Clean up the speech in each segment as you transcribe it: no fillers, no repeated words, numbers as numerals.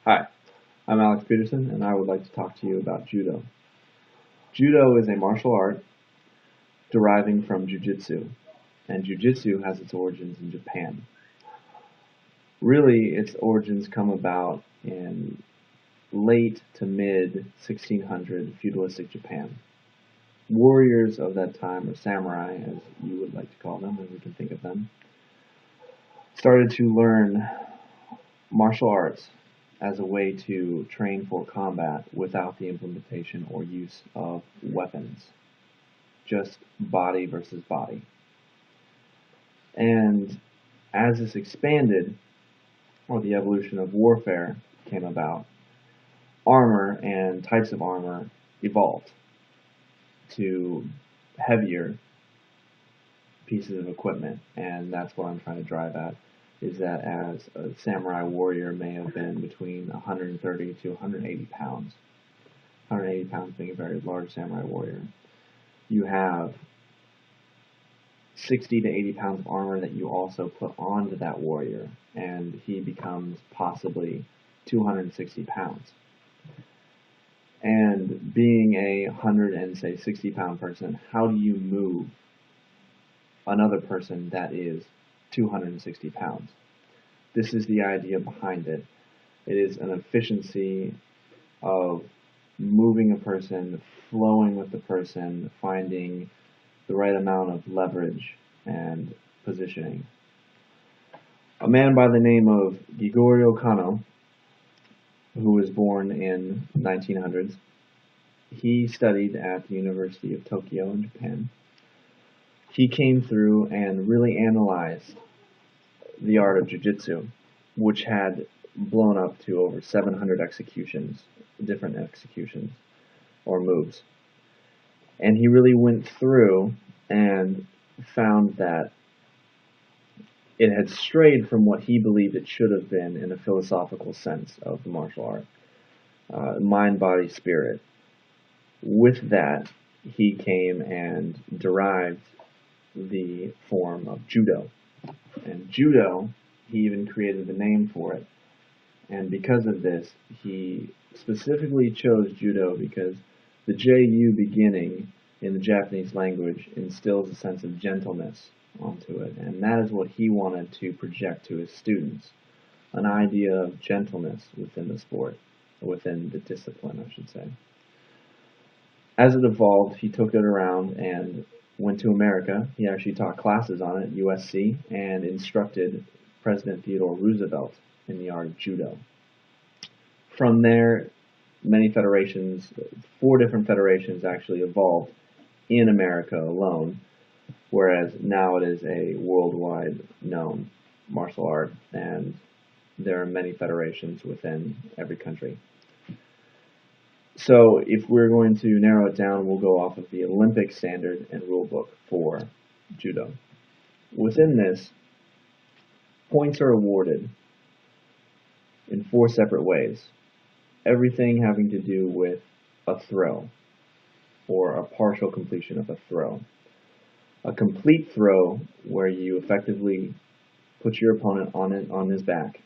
Hi, I'm Alex Peterson, and I would like to talk to you about Judo. Judo is a martial art deriving from Jiu-Jitsu, and Jiu-Jitsu has its origins in Japan. Really, its origins come about in late to mid 1600 feudalistic Japan. Warriors of that time, or samurai as you would like to call them, as we can think of them, started to learn martial arts as a way to train for combat without the implementation or use of weapons, just body versus body. And as this expanded, or the evolution of warfare came about, armor and types of armor evolved to heavier pieces of equipment, and that's what I'm trying to drive at, is that as a samurai warrior may have been between 130 to 180 pounds, 180 pounds being a very large samurai warrior, you have 60 to 80 pounds of armor that you also put onto that warrior, and he becomes possibly 260 pounds. And being a 160 pound person, how do you move another person that is 260 pounds? This is the idea behind it. It is an efficiency of moving a person, flowing with the person, finding the right amount of leverage and positioning. A man by the name of Gigorio Kano, who was born in 1900s, he studied at the University of Tokyo in Japan. He came through and really analyzed the art of Jiu-Jitsu, which had blown up to over 700 executions, different executions or moves. And he really went through and found that it had strayed from what he believed it should have been in a philosophical sense of the martial art, mind, body, spirit. With that, he came and derived the form of Judo. And Judo, he even created the name for it. And because of this, he specifically chose Judo because the Ju beginning in the Japanese language instills a sense of gentleness onto it. And that is what he wanted to project to his students, an idea of gentleness within the sport, within the discipline, I should say. As it evolved, he took it around and went to America. He actually taught classes on it at USC and instructed President Theodore Roosevelt in the art of Judo. From there, many federations, 4 different federations actually evolved in America alone, whereas now it is a worldwide known martial art, and there are many federations within every country. So if we're going to narrow it down, we'll go off of the Olympic standard and rule book for Judo. Within this, points are awarded in 4 separate ways. Everything having to do with a throw, or a partial completion of a throw. A complete throw where you effectively put your opponent on his back.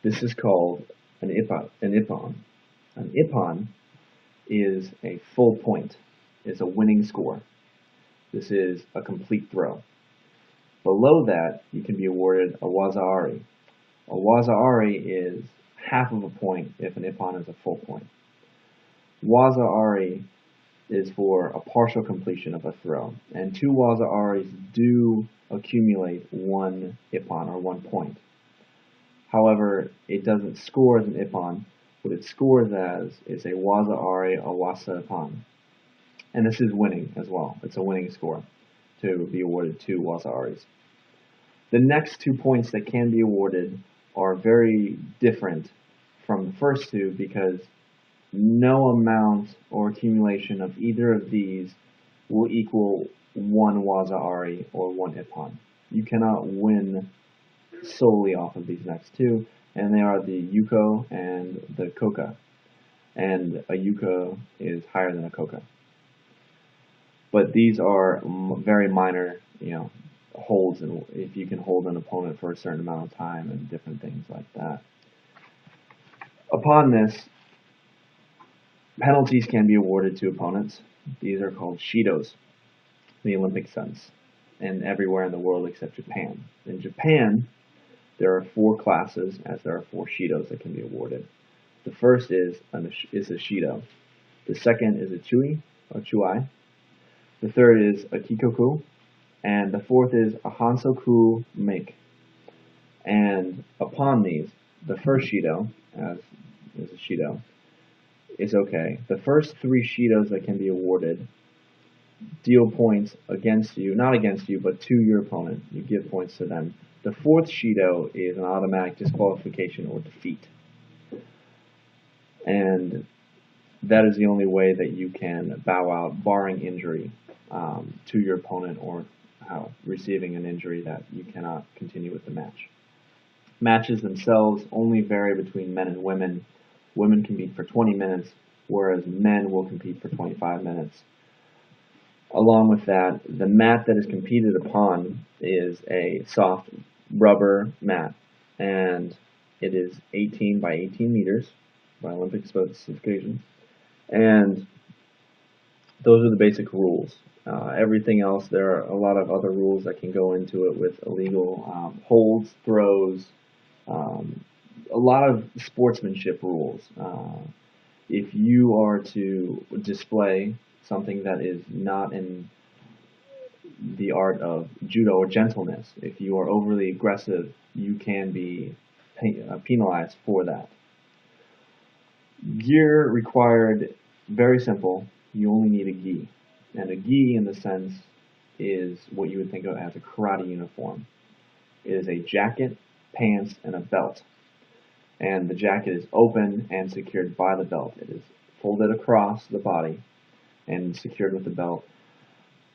This is called an ippon. An ippon is a full point. It's a winning score. This is a complete throw. Below that, you can be awarded a waza-ari. A waza-ari is half of a point if an ippon is a full point. Waza-ari is for a partial completion of a throw, and 2 waza-aris do accumulate 1 ippon, or 1 point. However, it doesn't score as an ippon. What it scores as is a waza-ari, a wasa-ippon. And this is winning as well. It's a winning score to be awarded 2 waza-aris. The next 2 points that can be awarded are very different from the first 2 because no amount or accumulation of either of these will equal 1 waza-ari or 1 ippon. You cannot win solely off of these next 2, and they are the yuko and the koka. And a yuko is higher than a koka. But these are very minor, holds, and if you can hold an opponent for a certain amount of time and different things like that. Upon this, penalties can be awarded to opponents. These are called Shidos in the Olympic sense, and everywhere in the world except Japan. In Japan, there are 4 classes, as there are 4 Shidos that can be awarded. The first is a Shido. The second is a Chui, or Chuai. The third is a Kikoku. And the fourth is a Hansoku Make. And upon these, the first Shido, as is a Shido, is okay. The first 3 Shidos that can be awarded deal points against you, not against you, but to your opponent. You give points to them. The 4th Shido is an automatic disqualification or defeat. And that is the only way that you can bow out, barring injury to your opponent or receiving an injury that you cannot continue with the match. Matches themselves only vary between men and women. Women compete for 20 minutes, whereas men will compete for 25 minutes. Along with that, the mat that is competed upon is a soft rubber mat, and it is 18 by 18 meters by Olympic specifications. And those are the basic rules. Everything else, there are a lot of other rules that can go into it with illegal holds, throws, a lot of sportsmanship rules. If you are to display something that is not in the art of judo or gentleness, if you are overly aggressive, you can be penalized for that. Gear required, very simple. You only need a gi. And a gi, in the sense, is what you would think of as a karate uniform. It is a jacket, pants, and a belt. And the jacket is open and secured by the belt. It is folded across the body and secured with the belt.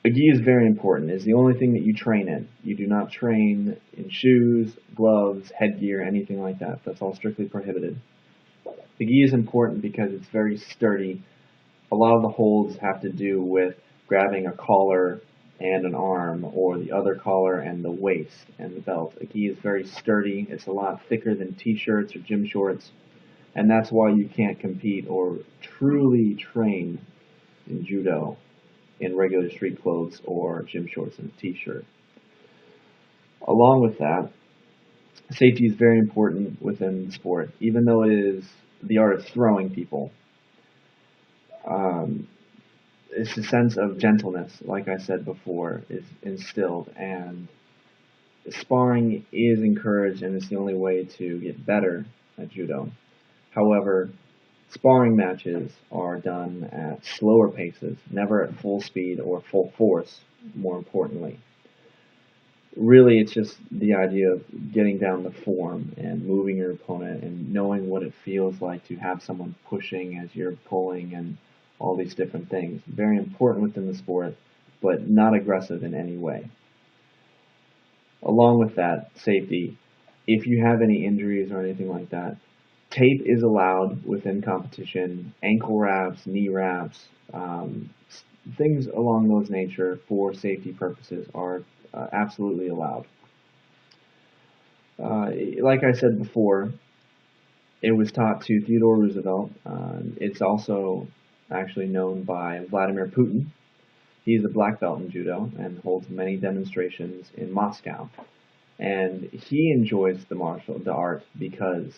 A gi is very important. It's the only thing that you train in. You do not train in shoes, gloves, headgear, anything like that. That's all strictly prohibited. The gi is important because it's very sturdy. A lot of the holds have to do with grabbing a collar and an arm, or the other collar and the waist and the belt. A gi is very sturdy. It's a lot thicker than t-shirts or gym shorts, and that's why you can't compete or truly train in judo in regular street clothes or gym shorts and a t-shirt. Along with that, safety is very important within the sport, even though it is the art of throwing people. It's a sense of gentleness, like I said before, is instilled, and sparring is encouraged, and it's the only way to get better at judo. However, sparring matches are done at slower paces, never at full speed or full force, more importantly. Really, it's just the idea of getting down the form and moving your opponent and knowing what it feels like to have someone pushing as you're pulling and all these different things. Very important within the sport, but not aggressive in any way. Along with that, safety. If you have any injuries or anything like that, tape is allowed within competition. Ankle wraps, knee wraps, things along those nature for safety purposes are absolutely allowed. Like I said before, it was taught to Theodore Roosevelt. It's also actually known by Vladimir Putin. He's a black belt in judo and holds many demonstrations in Moscow. And he enjoys the art because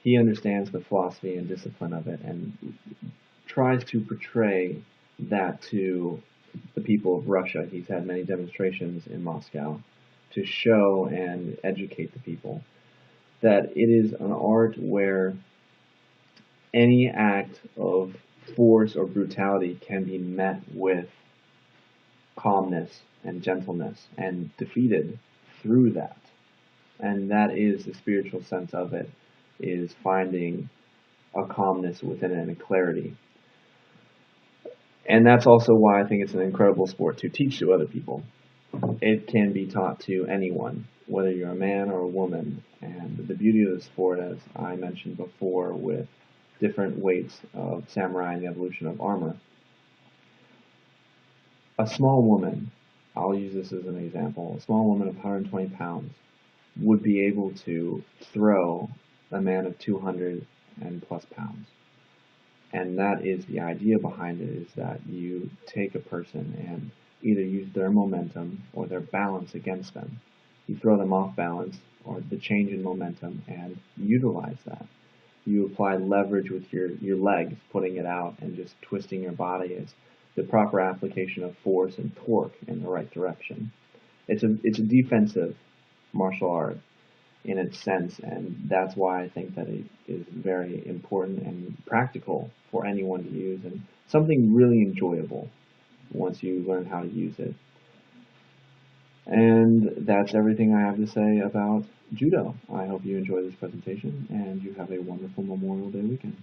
he understands the philosophy and discipline of it and tries to portray that to the people of Russia. He's had many demonstrations in Moscow to show and educate the people that it is an art where any act of force or brutality can be met with calmness and gentleness and defeated through that. And that is the spiritual sense of it, is finding a calmness within it and a clarity. And that's also why I think it's an incredible sport to teach to other people. It can be taught to anyone, whether you're a man or a woman. And the beauty of the sport, as I mentioned before, with different weights of samurai and the evolution of armor. A small woman, I'll use this as an example, a small woman of 120 pounds would be able to throw a man of 200 and plus pounds. And that is the idea behind it, is that you take a person and either use their momentum or their balance against them. You throw them off balance or the change in momentum and utilize that. You apply leverage with your legs, putting it out and just twisting your body as the proper application of force and torque in the right direction. It's a defensive martial art in its sense, and that's why I think that it is very important and practical for anyone to use, and something really enjoyable once you learn how to use it. And that's everything I have to say about Judo. I hope you enjoy this presentation, and you have a wonderful Memorial Day weekend.